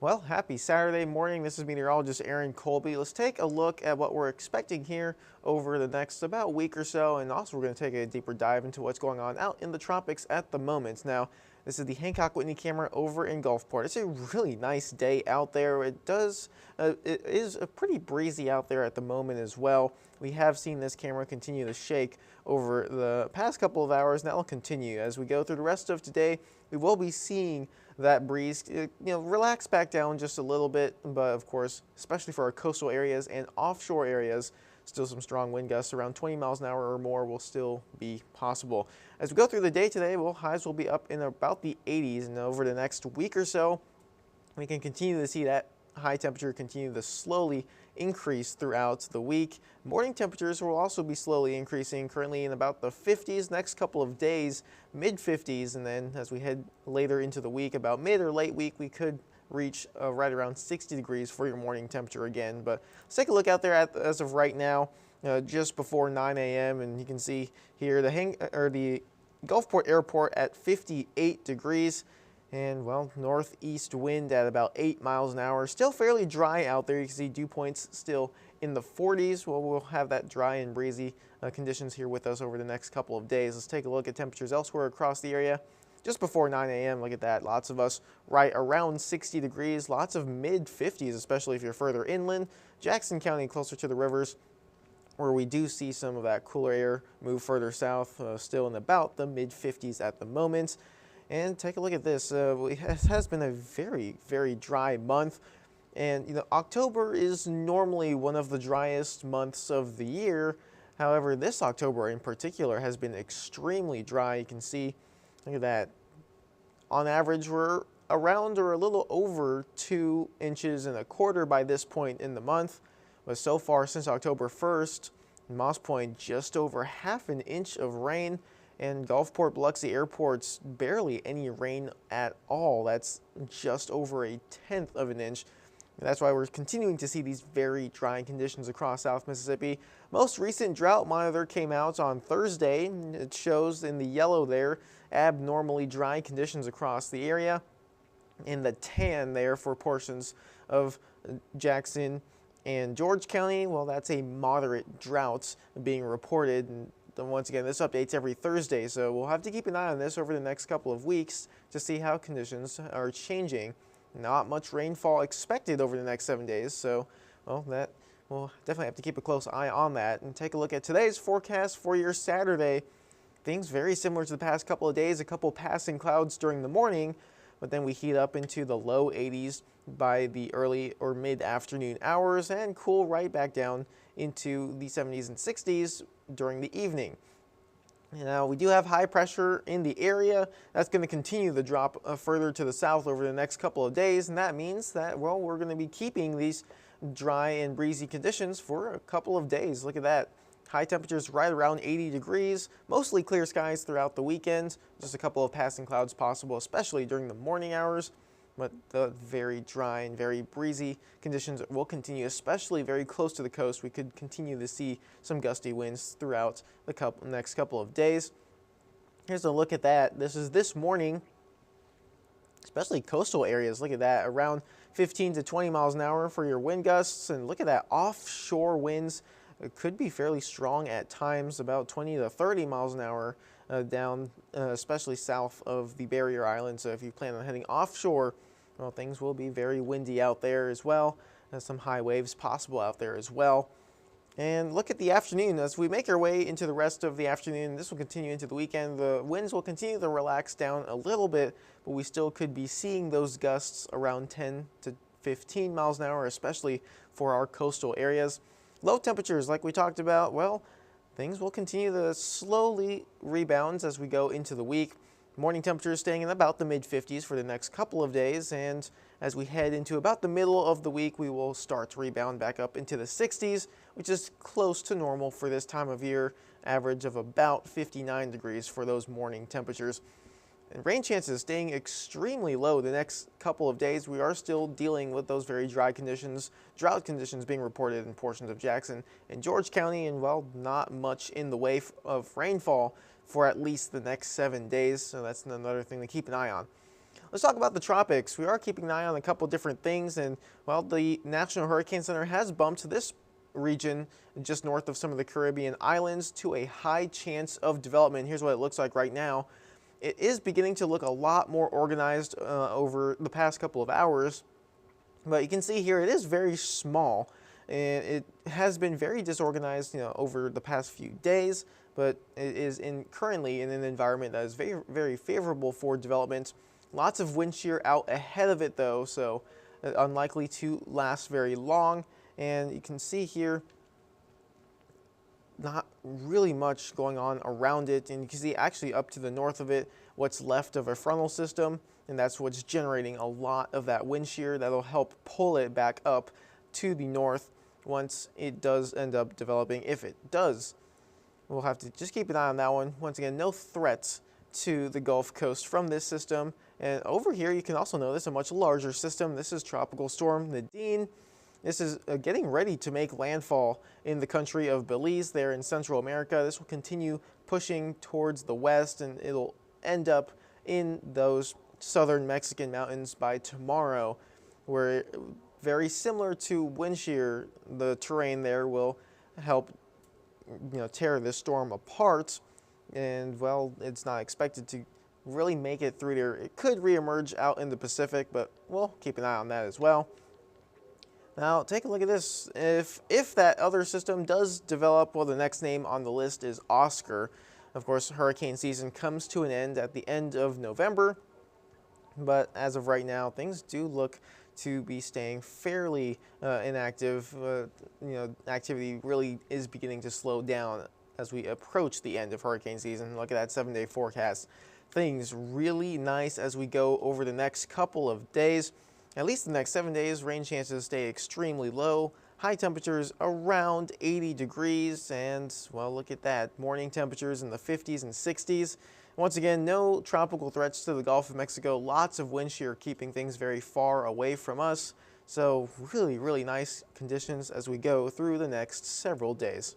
Well, happy Saturday morning. This is meteorologist Aaron Colby. Let's take a look at what we're expecting here over the next about week or so, and also we're going to take a deeper dive into what's going on out in the tropics at the moment. Now, this is the Hancock Whitney camera over in Gulfport. It's a really nice day out there. It is pretty breezy out there at the moment as well. We have seen this camera continue to shake over the past couple of hours, and that will continue as we go through the rest of today. We will be seeing that breeze, relax back down just a little bit, but of course, especially for our coastal areas and offshore areas, still some strong wind gusts around 20 miles an hour or more will still be possible. As we go through the day today, highs will be up in about the 80s, and over the next week or so, we can continue to see that high temperature continue to slowly increase throughout the week. Morning temperatures will also be slowly increasing, currently in about the 50s. Next couple of days, mid 50s, and then as we head later into the week, about mid or late week, we could reach right around 60 degrees for your morning temperature again. But let's take a look out there as of right now, just before 9 a.m. and you can see here the Gulfport Airport at 58 degrees. And well, northeast wind at about 8 miles an hour. Still fairly dry out there. You can see dew points still in the 40s. Well, we'll have that dry and breezy conditions here with us over the next couple of days. Let's take a look at temperatures elsewhere across the area. Just before 9 a.m., look at that. Lots of us right around 60 degrees. Lots of mid 50s, especially if you're further inland. Jackson County closer to the rivers, where we do see some of that cooler air move further south, still in about the mid 50s at the moment. And take a look at this. It has been a very, very dry month. And October is normally one of the driest months of the year. However, this October in particular has been extremely dry. You can see, look at that. On average, we're around or a little over 2.25 inches by this point in the month. But so far since October 1st, Moss Point just over half an inch of rain. And Gulfport Biloxi Airport's barely any rain at all. That's just over 1/10 of an inch. And that's why we're continuing to see these very dry conditions across South Mississippi. Most recent drought monitor came out on Thursday. It shows in the yellow there abnormally dry conditions across the area. In the tan there for portions of Jackson and George County, well, that's a moderate drought being reported. And once again, this updates every Thursday, so we'll have to keep an eye on this over the next couple of weeks to see how conditions are changing. Not much rainfall expected over the next 7 days, so we'll definitely have to keep a close eye on that. And take a look at today's forecast for your Saturday. Things very similar to the past couple of days, a couple passing clouds during the morning, but then we heat up into the low 80s by the early or mid-afternoon hours and cool right back down into the 70s and 60s during the evening. Now, we do have high pressure in the area. That's going to continue the drop further to the south over the next couple of days, and that means that, well, we're going to be keeping these dry and breezy conditions for a couple of days. Look at that. High temperatures right around 80 degrees, mostly clear skies throughout the weekend. Just a couple of passing clouds possible, especially during the morning hours. But the very dry and very breezy conditions will continue, especially very close to the coast. We could continue to see some gusty winds throughout the next couple of days. Here's a look at that. This is this morning, especially coastal areas. Look at that, around 15 to 20 miles an hour for your wind gusts. And look at that, offshore winds. It could be fairly strong at times, about 20 to 30 miles an hour down, especially south of the Barrier Island. So if you plan on heading offshore, well, things will be very windy out there as well. Some high waves possible out there as well. And look at the afternoon. As we make our way into the rest of the afternoon, this will continue into the weekend. The winds will continue to relax down a little bit, but we still could be seeing those gusts around 10 to 15 miles an hour, especially for our coastal areas. Low temperatures, like we talked about, well, things will continue to slowly rebound as we go into the week. Morning temperatures staying in about the mid-50s for the next couple of days, and as we head into about the middle of the week, we will start to rebound back up into the 60s, which is close to normal for this time of year, average of about 59 degrees for those morning temperatures. And rain chances staying extremely low the next couple of days. We are still dealing with those very dry conditions, drought conditions being reported in portions of Jackson and George County, and well, not much in the way of rainfall for at least the next 7 days. So that's another thing to keep an eye on. Let's talk about the tropics. We are keeping an eye on a couple different things, and well, the National Hurricane Center has bumped this region just north of some of the Caribbean islands to a high chance of development. Here's what it looks like right now. It is beginning to look a lot more organized over the past couple of hours, but you can see here it is very small, and it has been very disorganized, over the past few days. But it is currently in an environment that is very, very favorable for development. Lots of wind shear out ahead of it, though, so unlikely to last very long. And you can see here, not really much going on around it, and you can see actually up to the north of it what's left of a frontal system, and that's what's generating a lot of that wind shear that'll help pull it back up to the north once it does end up developing. If it does, we'll have to just keep an eye on that one. Once again, no threats to the Gulf Coast from this system. And over here you can also notice a much larger system. This is Tropical Storm Nadine. This is getting ready to make landfall in the country of Belize there in Central America. This will continue pushing towards the west, and it'll end up in those southern Mexican mountains by tomorrow, where very similar to wind shear, the terrain there will help tear this storm apart. And well, it's not expected to really make it through there. It could reemerge out in the Pacific, but we'll keep an eye on that as well. Now, take a look at this. If that other system does develop, well, the next name on the list is Oscar. Of course, hurricane season comes to an end at the end of November, but as of right now, things do look to be staying fairly inactive. Activity really is beginning to slow down as we approach the end of hurricane season. Look at that 7-day forecast. Things really nice as we go over the next couple of days. At least the next 7 days, rain chances stay extremely low. High temperatures around 80 degrees, and well, look at that. Morning temperatures in the 50s and 60s. Once again, no tropical threats to the Gulf of Mexico. Lots of wind shear keeping things very far away from us. So really, really nice conditions as we go through the next several days.